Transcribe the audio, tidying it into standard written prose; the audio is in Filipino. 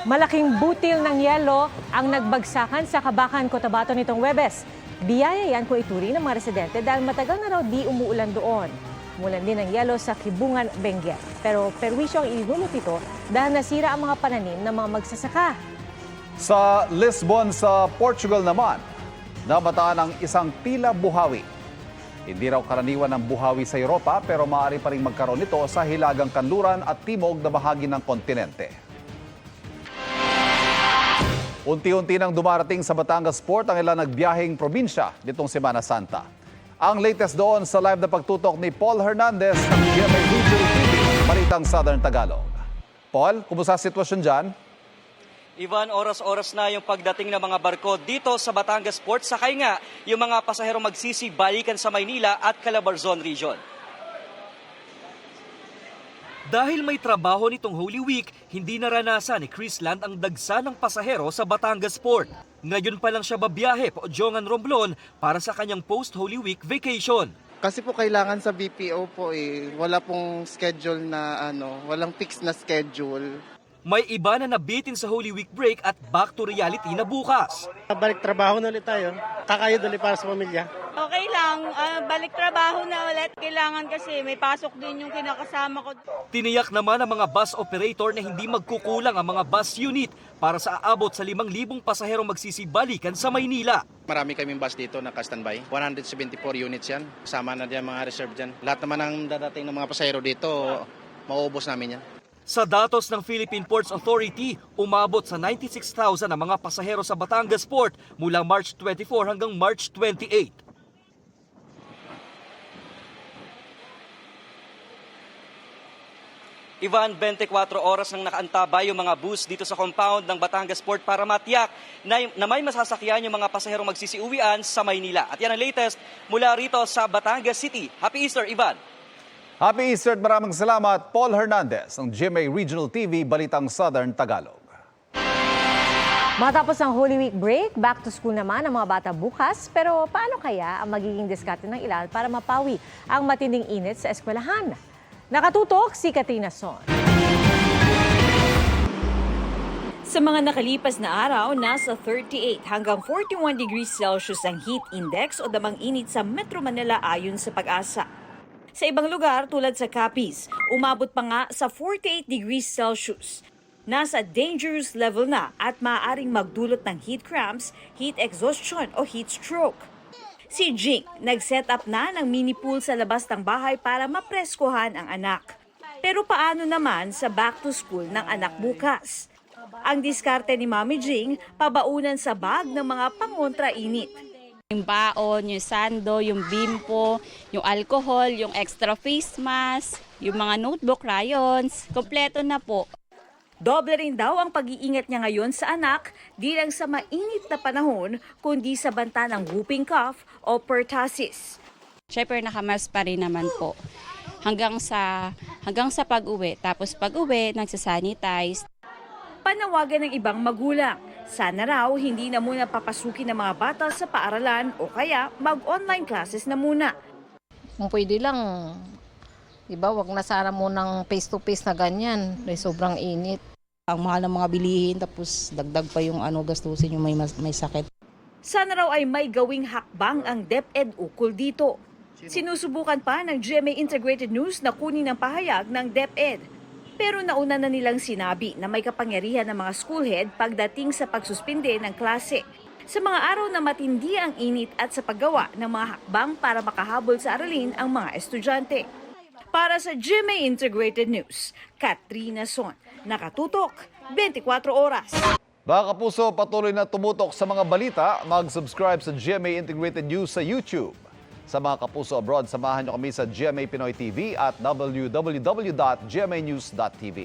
Malaking butil ng yelo ang nagbagsakan sa Kabakan, Cotabato nitong Huwebes. Biyaya yan kung ituri ng mga residente dahil matagal na raw di umuulan doon. Umulan din ng yelo sa Kibungan, Benguet. Pero perwisyo ang inulot ito dahil nasira ang mga pananim ng mga magsasaka. Sa Lisbon sa Portugal naman, namataan ang isang tila buhawi. Hindi raw karaniwan ng buhawi sa Europa pero maaari pa rin magkaroon nito sa hilagang kanluran at timog na bahagi ng kontinente. Unti-unti nang dumarating sa Batangas Port ang ilang nagbiyaheng probinsya nitong Semana Santa. Ang latest doon sa live na pagtutok ni Paul Hernandez ng GMA Regional TV, Balitang Southern Tagalog. Paul, kumusta ang sitwasyon dyan? Ivan, oras-oras na yung pagdating ng mga barko dito sa Batangas Port. Sakay nga yung mga pasahero magsisibalikan sa Maynila at Calabarzon Region. Dahil may trabaho nitong Holy Week, hindi naranasan ni Chris Land ang dagsa ng pasahero sa Batangas Port. Ngayon pa lang siya babiyahe po Jongan Romblon para sa kanyang post-Holy Week vacation. Kasi po kailangan sa BPO po wala pong schedule na walang fixed na schedule. May iba na nabitin sa Holy Week break at back to reality na bukas. Balik trabaho na ulit tayo. Kakayod ulit para sa pamilya. Okay lang, balik trabaho na ulit. Kailangan kasi may pasok din yung kinakasama ko. Tiniyak naman ng mga bus operator na hindi magkukulang ang mga bus unit para sa aabot sa 5,000 pasahero magsisibalikan sa Maynila. Marami kaming bus dito naka-standby. 174 units yan. Kasama na diyan mga reserve dyan. Lahat naman ng dadating ng mga pasahero dito, mauubos namin yan. Sa datos ng Philippine Ports Authority, umabot sa 96,000 ang mga pasahero sa Batangas Port mula March 24 hanggang March 28. Ivan, 24 oras nang nakaantabay yung mga bus dito sa compound ng Batangas Port para matiyak na may masasakyan yung mga pasahero magsisiuwian sa Maynila. At yan ang latest mula rito sa Batangas City. Happy Easter, Ivan! Happy Easter at maraming salamat, Paul Hernandez ng GMA Regional TV, Balitang Southern Tagalog. Matapos ang Holy Week break, back to school naman ang mga bata bukas. Pero paano kaya ang magiging diskarte ng ilan para mapawi ang matinding init sa eskwelahan? Nakatutok si Katrina Son. Sa mga nakalipas na araw, nasa 38 hanggang 41 degrees Celsius ang heat index o damang init sa Metro Manila ayon sa Pag-asa. Sa ibang lugar tulad sa Capiz, umabot pa nga sa 48 degrees Celsius. Nasa dangerous level na at maaaring magdulot ng heat cramps, heat exhaustion o heat stroke. Si Jing, nag-set up na ng mini pool sa labas ng bahay para mapreskohan ang anak. Pero paano naman sa back to school ng anak bukas? Ang diskarte ni Mami Jing, pabaunan sa bag ng mga pangontra-init. Yung baon, yung sando, yung bimpo, yung alcohol, yung extra face mask, yung mga notebook, crayons, kompleto na po. Doble rin daw ang pag-iingat niya ngayon sa anak, di lang sa mainit na panahon, kundi sa banta ng whooping cough o pertussis. Siyempre nakamas pa rin naman po. Hanggang sa pag-uwi. Tapos pag-uwi, nagsasanitize. Panawagan ng ibang magulang. Sana raw hindi na muna papasukin ng mga bata sa paaralan o kaya mag-online classes na muna. Kung pwede lang, diba, wag na sana munang face-to-face na ganyan. Dahil sobrang init. Ang mahal ng mga bilihin tapos dagdag pa yung gastusin yung may sakit. Sana raw ay may gawing hakbang ang DepEd ukol dito. Sinusubukan pa ng GMA Integrated News na kunin ang pahayag ng DepEd. Pero nauna na nilang sinabi na may kapangyarihan ng mga schoolhead pagdating sa pagsuspinde ng klase. Sa mga araw na matindi ang init at sa paggawa ng mga hakbang para makahabol sa aralin ang mga estudyante. Para sa GMA Integrated News, Katrina Son, nakatutok 24 oras. Mga kapuso, patuloy na tumutok sa mga balita. Mag-subscribe sa GMA Integrated News sa YouTube. Sa mga kapuso abroad, samahan niyo kami sa GMA Pinoy TV at www.gmanews.tv.